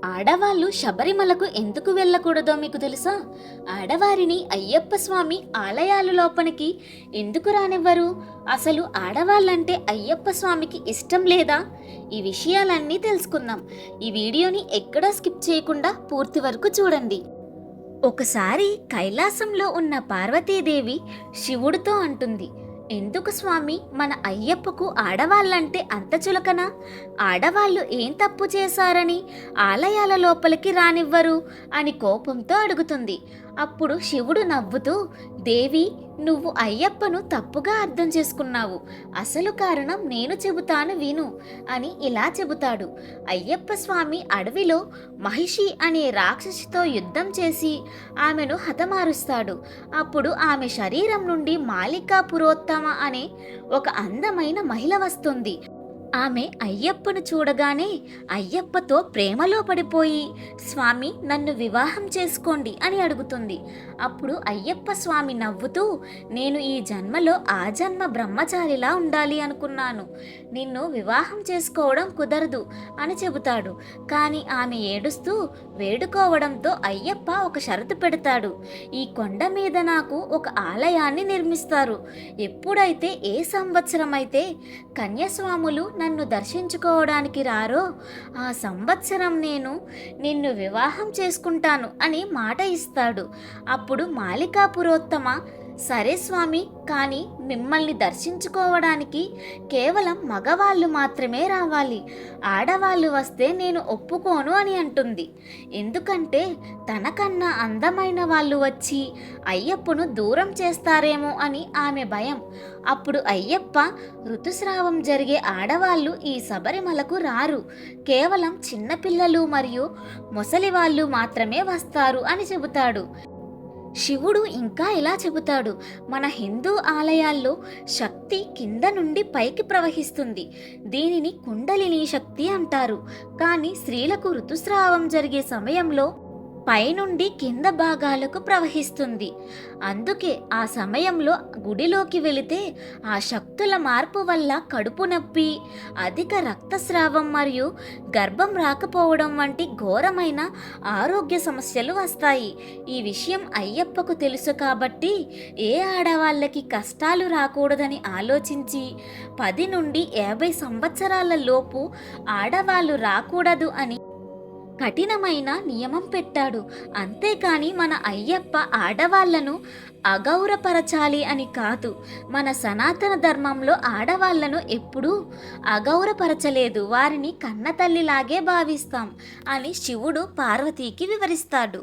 ఆడవాళ్ళు శబరిమలకు ఎందుకు వెళ్ళకూడదో మీకు తెలుసా? ఆడవారిని అయ్యప్ప స్వామి ఆలయాల లోపలికి ఎందుకు రానివ్వరు? అసలు ఆడవాళ్ళంటే అయ్యప్ప స్వామికి ఇష్టం లేదా? ఈ విషయాలన్నీ తెలుసుకుందాం. ఈ వీడియోని ఎక్కడా స్కిప్ చేయకుండా పూర్తి వరకు చూడండి. ఒకసారి కైలాసంలో ఉన్న పార్వతీదేవి శివుడితో అంటుంది, ఎందుకు స్వామి మన అయ్యప్పకు ఆడవాళ్ళంటే అంత చులకన? ఆడవాళ్ళు ఏం తప్పు చేశారని ఆలయాల లోపలికి రానివ్వరు అని కోపంతో అడుగుతుంది. అప్పుడు శివుడు నవ్వుతూ, దేవి, నువ్వు అయ్యప్పను తప్పుగా అర్థం చేసుకున్నావు. అసలు కారణం నేను చెబుతాను విను అని ఇలా చెబుతాడు. అయ్యప్ప స్వామి అడవిలో మహిషి అనే రాక్షసితో యుద్ధం చేసి ఆమెను హతమారుస్తాడు. అప్పుడు ఆమె శరీరం నుండి మాలికా పురోత్తమ అనే ఒక అందమైన మహిళ వస్తుంది. ఆమె అయ్యప్పను చూడగానే అయ్యప్పతో ప్రేమలో పడిపోయి, స్వామి నన్ను వివాహం చేసుకోండి అని అడుగుతుంది. అప్పుడు అయ్యప్ప స్వామి నవ్వుతూ, నేను ఈ జన్మలో ఆ జన్మ బ్రహ్మచారిలా ఉండాలి అనుకున్నాను, నిన్ను వివాహం చేసుకోవడం కుదరదు అని చెబుతాడు. కానీ ఆమె ఏడుస్తూ వేడుకోవడంతో అయ్యప్ప ఒక షరతు పెడతాడు. ఈ కొండ మీద నాకు ఒక ఆలయాన్ని నిర్మిస్తారు. ఎప్పుడైతే ఏ సంవత్సరం అయితే కన్యస్వాములు నన్ను దర్శించుకోవడానికి రారో ఆ సంవత్సరం నేను నిన్ను వివాహం చేసుకుంటాను అని మాట ఇస్తాడు. అప్పుడు మాలికా పురోత్తమ, సరే స్వామి, కానీ మిమ్మల్ని దర్శించుకోవడానికి కేవలం మగవాళ్ళు మాత్రమే రావాలి, ఆడవాళ్ళు వస్తే నేను ఒప్పుకోను అని అంటుంది. ఎందుకంటే తనకన్నా అందమైన వాళ్ళు వచ్చి అయ్యప్పను దూరం చేస్తారేమో అని ఆమె భయం. అప్పుడు అయ్యప్ప, ఋతుస్రావం జరిగే ఆడవాళ్ళు ఈ శబరిమలకు రారు, కేవలం చిన్నపిల్లలు మరియు ముసలి వాళ్ళు మాత్రమే వస్తారు అని చెబుతాడు. శివుడు ఇంకా ఇలా చెబుతాడు, మన హిందూ ఆలయాల్లో శక్తి కింద నుండి పైకి ప్రవహిస్తుంది. దీనిని కుండలిని శక్తి అంటారు. కానీ స్త్రీలకు ఋతుస్రావం జరిగే సమయంలో పైనుండి కింద భాగాలకు ప్రవహిస్తుంది. అందుకే ఆ సమయంలో గుడిలోకి వెళితే ఆ శక్తుల మార్పు వల్ల కడుపు నొప్పి, అధిక రక్తస్రావం మరియు గర్భం రాకపోవడం వంటి ఘోరమైన ఆరోగ్య సమస్యలు వస్తాయి. ఈ విషయం అయ్యప్పకు తెలుసు కాబట్టి ఏ ఆడవాళ్ళకి కష్టాలు రాకూడదని ఆలోచించి 10 నుండి 50 సంవత్సరాల లోపు ఆడవాళ్ళు రాకూడదు అని కఠినమైన నియమం పెట్టాడు. అంతేకాని మన అయ్యప్ప ఆడవాళ్లను అగౌరపరచాలి అని కాదు. మన సనాతన ధర్మంలో ఆడవాళ్లను ఎప్పుడూ అగౌరపరచలేదు, వారిని కన్నతల్లిలాగే భావిస్తాం అని శివుడు పార్వతీకి వివరిస్తాడు.